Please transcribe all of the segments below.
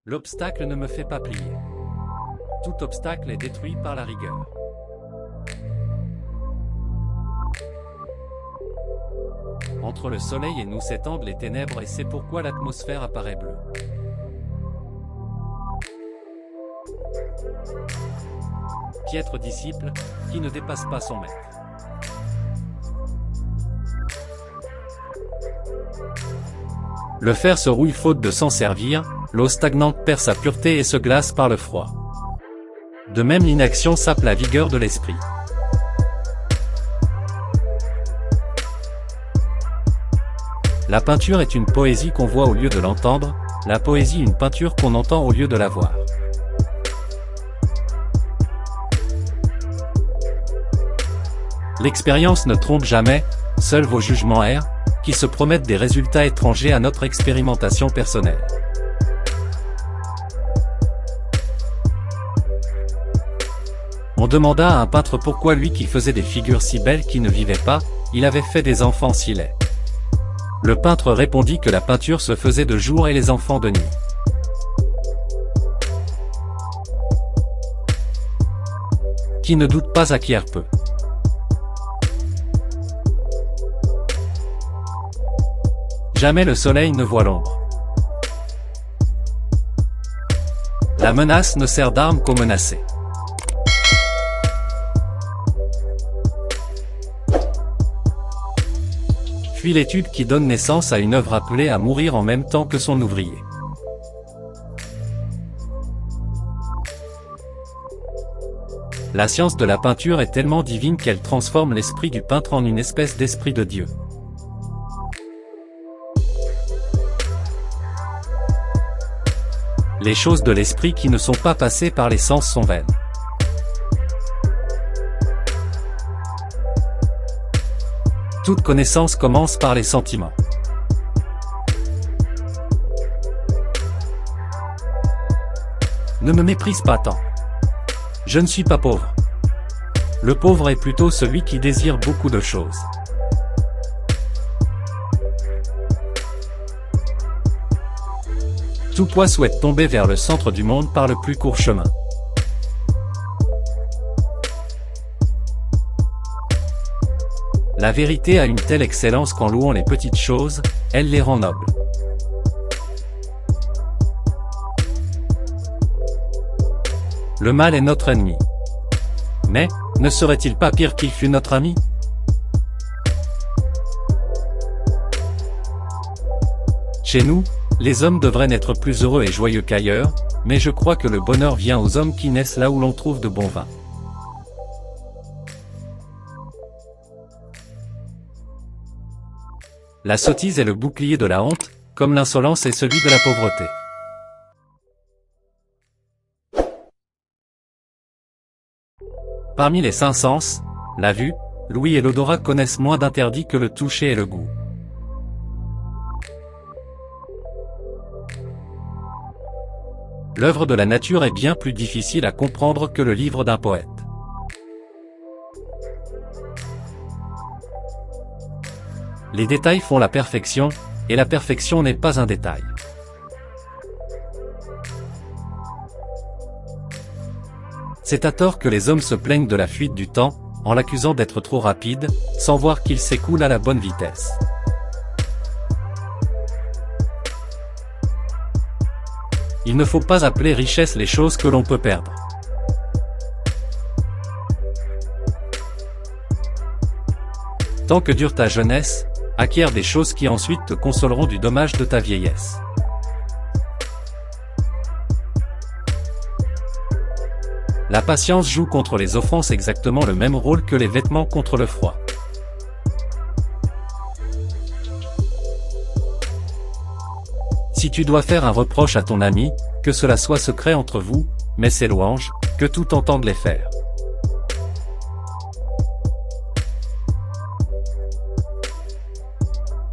L'obstacle ne me fait pas plier. Tout obstacle est détruit par la rigueur. Entre le soleil et nous s'étendent les ténèbres et c'est pourquoi l'atmosphère apparaît bleue. Piètre disciple, qui ne dépasse pas son maître. Le fer se rouille faute de s'en servir, l'eau stagnante perd sa pureté et se glace par le froid. De même l'inaction sape la vigueur de l'esprit. La peinture est une poésie qu'on voit au lieu de l'entendre, la poésie une peinture qu'on entend au lieu de la voir. L'expérience ne trompe jamais, seuls vos jugements errent, qui se promettent des résultats étrangers à notre expérimentation personnelle. On demanda à un peintre pourquoi lui qui faisait des figures si belles qui ne vivaient pas, il avait fait des enfants si laids. Le peintre répondit que la peinture se faisait de jour et les enfants de nuit. Qui ne doute pas acquiert peu. Jamais le soleil ne voit l'ombre. La menace ne sert d'arme qu'aux menacés. Fuis l'étude qui donne naissance à une œuvre appelée à mourir en même temps que son ouvrier. La science de la peinture est tellement divine qu'elle transforme l'esprit du peintre en une espèce d'esprit de Dieu. Les choses de l'esprit qui ne sont pas passées par les sens sont vaines. Toute connaissance commence par les sentiments. Ne me méprise pas tant. Je ne suis pas pauvre. Le pauvre est plutôt celui qui désire beaucoup de choses. Tout poids souhaite tomber vers le centre du monde par le plus court chemin. La vérité a une telle excellence qu'en louant les petites choses, elle les rend nobles. Le mal est notre ennemi. Mais, ne serait-il pas pire qu'il fût notre ami? Chez nous, les hommes devraient n'être plus heureux et joyeux qu'ailleurs, mais je crois que le bonheur vient aux hommes qui naissent là où l'on trouve de bon vin. La sottise est le bouclier de la honte, comme l'insolence est celui de la pauvreté. Parmi les cinq sens, la vue, l'ouïe et l'odorat connaissent moins d'interdits que le toucher et le goût. L'œuvre de la nature est bien plus difficile à comprendre que le livre d'un poète. Les détails font la perfection, et la perfection n'est pas un détail. C'est à tort que les hommes se plaignent de la fuite du temps, en l'accusant d'être trop rapide, sans voir qu'il s'écoule à la bonne vitesse. Il ne faut pas appeler richesse les choses que l'on peut perdre. Tant que dure ta jeunesse, acquiert des choses qui ensuite te consoleront du dommage de ta vieillesse. La patience joue contre les offenses exactement le même rôle que les vêtements contre le froid. Si tu dois faire un reproche à ton ami, que cela soit secret entre vous, mais ses louanges, que tout entende les faire.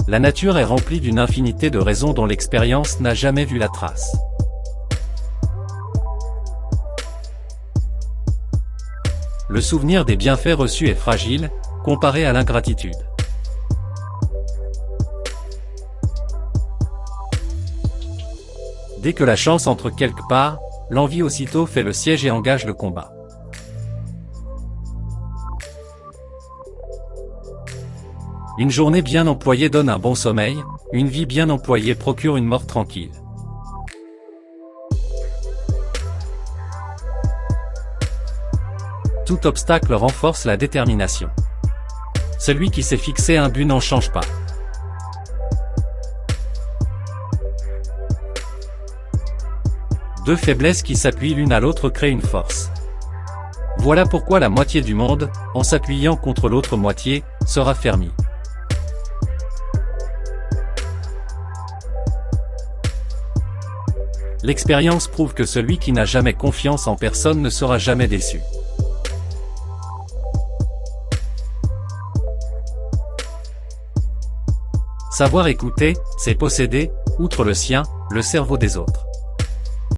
La nature est remplie d'une infinité de raisons dont l'expérience n'a jamais vu la trace. Le souvenir des bienfaits reçus est fragile, comparé à l'ingratitude. Dès que la chance entre quelque part, l'envie aussitôt fait le siège et engage le combat. Une journée bien employée donne un bon sommeil, une vie bien employée procure une mort tranquille. Tout obstacle renforce la détermination. Celui qui s'est fixé un but n'en change pas. Deux faiblesses qui s'appuient l'une à l'autre créent une force. Voilà pourquoi la moitié du monde, en s'appuyant contre l'autre moitié, se raffermit. L'expérience prouve que celui qui n'a jamais confiance en personne ne sera jamais déçu. Savoir écouter, c'est posséder, outre le sien, le cerveau des autres.